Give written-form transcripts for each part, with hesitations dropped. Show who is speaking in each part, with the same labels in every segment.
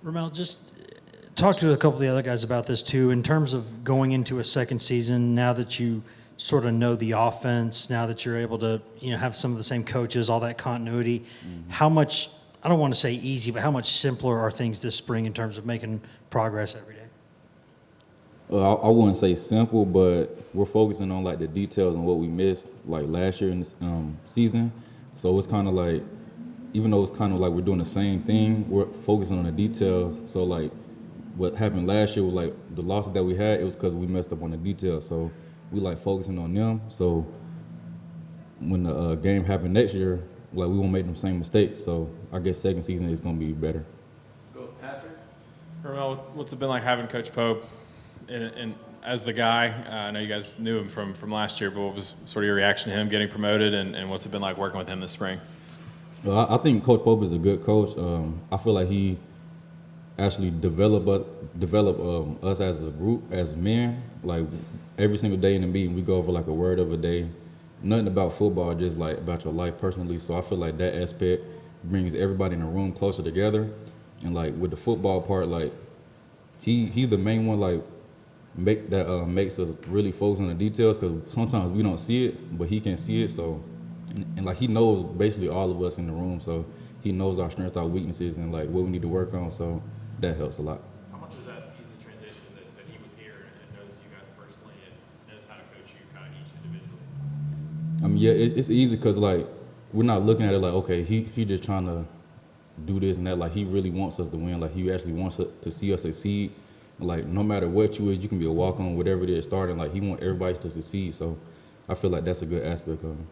Speaker 1: Ramel, just talk to a couple of the other guys about this too. In terms of going into a second season, now that you sort of know the offense, now that you're able to have some of the same coaches, all that continuity, how much, I don't want to say easy, but how much simpler are things this spring in terms of making progress every day?
Speaker 2: I wouldn't say simple, but we're focusing on like the details and what we missed like last year in this season. So it's kind of like, even though it's kind of like we're doing the same thing, we're focusing on the details. So like what happened last year with like the losses that we had, it was because we messed up on the details. So we like focusing on them. So when the game happened next year, like we won't make them same mistakes. So I guess second season is gonna be better.
Speaker 3: Go, Patrick. Ramel, what's it been like having Coach Pope and as the guy? I know you guys knew him from last year, but what was sort of your reaction to him getting promoted, and what's it been like working with him this spring?
Speaker 2: Well, I think Coach Pope is a good coach. I feel like he actually develop us as a group, as men. Like every single day in the meeting, we go over like a word of a day. Nothing about football, just like about your life personally. So I feel like that aspect brings everybody in the room closer together. And like with the football part, like he's the main one, like makes us really focus on the details, because sometimes we don't see it, but he can see it. So and like he knows basically all of us in the room, so he knows our strengths, our weaknesses, and like what we need to work on. So that helps a lot.
Speaker 3: How much is that easy transition that he was here and knows you guys personally and knows how to coach you kind of each individually?
Speaker 2: I mean, yeah, it's easy because like we're not looking at it like, okay, he just trying to do this and that. Like he really wants us to win. Like he actually wants to see us succeed. Like no matter what you is, you can be a walk-on, whatever it is, starting. Like he wants everybody to succeed. So I feel like that's a good aspect of him.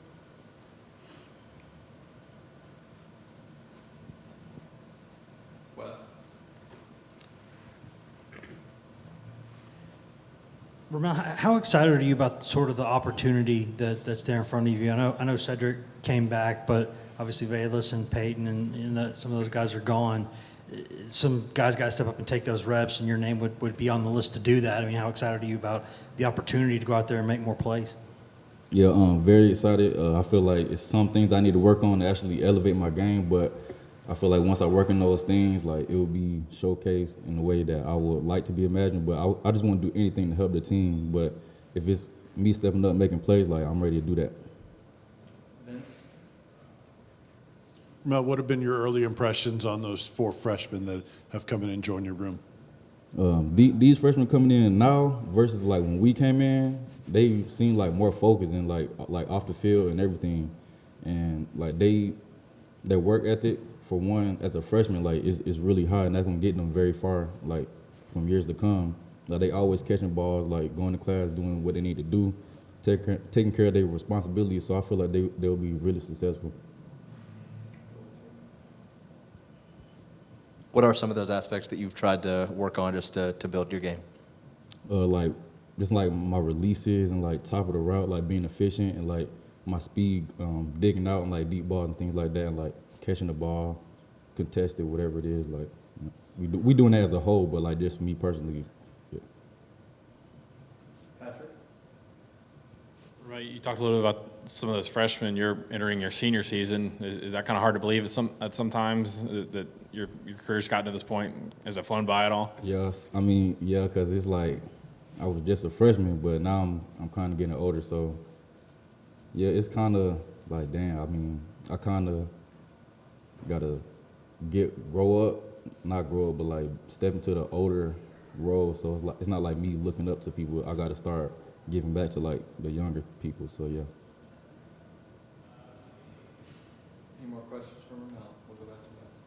Speaker 1: Ramel, how excited are you about sort of the opportunity that's there in front of you? I know Cedric came back, but obviously Valus and Peyton and some of those guys are gone. Some guys got to step up and take those reps, and your name would be on the list to do that. I mean, how excited are you about the opportunity to go out there and make more plays?
Speaker 2: Yeah, very excited. I feel like it's some things I need to work on to actually elevate my game, but I feel like once I work in those things, like it will be showcased in a way that I would like to be imagined. But I just want to do anything to help the team. But if it's me stepping up, making plays, like I'm ready to do that.
Speaker 3: Vince?
Speaker 4: Mel, what have been your early impressions on those four freshmen that have come in and joined your room?
Speaker 2: These freshmen coming in now versus like when we came in, they seem like more focused and like off the field and everything, and like their work ethic for one as a freshman like is really high, and that's gonna get them very far like from years to come. Like they always catching balls, like going to class, doing what they need to do, taking care of their responsibilities. So I feel like they'll be really successful.
Speaker 5: What are some of those aspects that you've tried to work on just to build your game?
Speaker 2: Like just like my releases and like top of the route, like being efficient, and like my speed, digging out and like deep balls and things like that, and like catching the ball, contested, whatever it is. Like we doing that as a whole, but like just for me personally. Yeah.
Speaker 3: Patrick? Right, you talked a little bit about some of those freshmen. You're entering your senior season. Is that kind of hard to believe at sometimes that your career's gotten to this point? Has it flown by at all?
Speaker 2: Yes, I mean, yeah, because it's like I was just a freshman, but now I'm kind of getting older. So yeah, it's kind of like, damn. I mean, I kind of gotta not grow up, but like step into the older role. So it's not like me looking up to people. I gotta start giving back to like the younger people. So yeah.
Speaker 3: Any more questions for Ramel? We'll go back to Wes.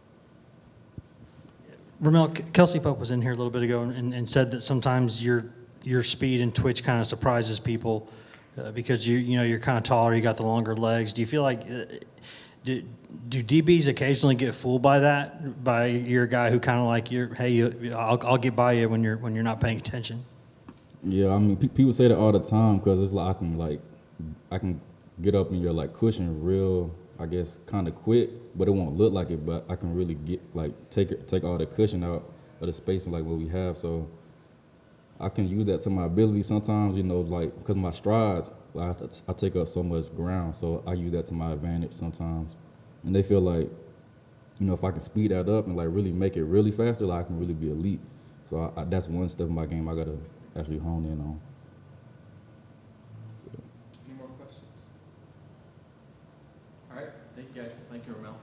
Speaker 1: Ramel, Kelsey Pope was in here a little bit ago and said that sometimes your speed and twitch kind of surprises people because you're kind of taller, you got the longer legs. Do you feel like do DBs occasionally get fooled by that? By you're a guy who kind of like I'll get by you when you're not paying attention.
Speaker 2: Yeah, I mean, people say that all the time because it's like I can get up in your like cushion real, I guess, kind of quick, but it won't look like it. But I can really get like take all the cushion out of the space like what we have. So I can use that to my ability sometimes, like because my strides, like, I take up so much ground, so I use that to my advantage sometimes. And they feel like you know, if I can speed that up and like really make it really faster, like I can really be elite. So that's one step in my game I gotta actually hone in on. So.
Speaker 6: Any more questions? All right, thank you guys. Thank you, Ramel.